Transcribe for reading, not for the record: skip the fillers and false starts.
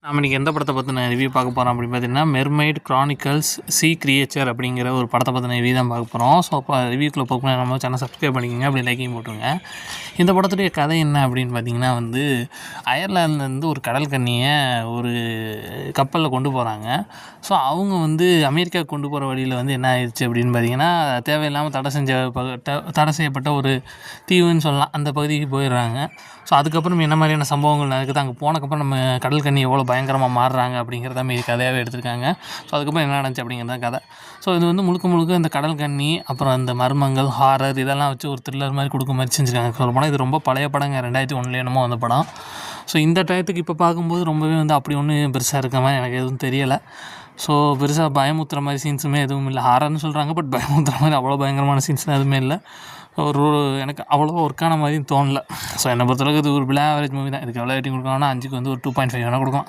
நம்ம இன்றைக்கி எந்த படத்தை பற்றின ரிவ்யூ பார்க்க போகிறோம் அப்படின்னு பார்த்தீங்கன்னா மெர்மைட் கிரானிக்கல்ஸ் சீ கிரியேச்சர் அப்படிங்கிற ஒரு படத்தை பற்றின ரிவ்யூ தான் பார்க்க போகிறோம். ஸோ அப்போ ரிவ்யூக்குள்ளே போகணும் நம்ம சேனல் சப்ஸ்கிரைப் பண்ணிக்கோங்க, அப்படி லைக்கையும் போட்டுருங்க. இந்த படத்துடைய கதை என்ன அப்படின்னு பார்த்தீங்கன்னா அயர்லாந்துலேருந்து ஒரு கடல் கன்னியை ஒரு கப்பலில் கொண்டு போகிறாங்க. ஸோ அவங்க அமெரிக்கா கொண்டு போகிற வழியில் என்ன ஆயிடுச்சு அப்படின்னு பார்த்தீங்கன்னா, தேவையில்லாமல் தடை செய்யப்பட்ட ஒரு தீவுன்னு சொல்லலாம், அந்த பகுதிக்கு போயிடுறாங்க. ஸோ அதுக்கப்புறம் என்ன மாதிரியான சம்பவங்கள் நடக்குது, அங்கே போனதுக்கப்புறம் நம்ம கடல் கன்னி எவ்வளோ பயங்கரமாக மாறுறாங்க அப்படிங்கிறத மீதி கதையாகவே எடுத்திருக்காங்க. ஸோ அதுக்கப்புறம் என்ன நடந்துச்சு அப்படிங்கிறது தான் கதை. ஸோ இது முழுக்க முழுக்க இந்த கடல் கன்னி, அப்புறம் அந்த மர்மங்கள், ஹாரர் இதெல்லாம் வச்சு ஒரு த்ரில்லர் மாதிரி கொடுக்க மாதிரி செஞ்சுருக்காங்க. சொல்லப்போனால் இது ரொம்ப பழைய படங்க, 2001 என்னமோ அந்த படம். ஸோ இந்த டயத்துக்கு இப்போ பார்க்கும்போது ரொம்பவே அப்படி ஒன்றும் பெருசாக இருக்க மாதிரி எனக்கு எதுவும் தெரியலை. ஸோ பெருசாக பயமுத்துற மாதிரி சீன்ஸுமே எதுவும் இல்லை. ஹாரர்னு சொல்கிறாங்க, பட் பயமுத்துற மாதிரி அவ்வளோ பயங்கரமான சீன்ஸ்லாம் எதுவுமே இல்லை. எனக்கு அவ்வளோ ஒர்க்கான மாதிரியும் தோணலை. ஸோ என்னை பொறுத்தளவுக்கு இது ஒரு பிலோ ஆவரேஜ் மூவி தான். இதுக்கு எவ்வளோ ரேட்டிங் கொடுக்கலாம்னா 5க்கு ஒரு 2.5 வேணால் கொடுக்கலாம்.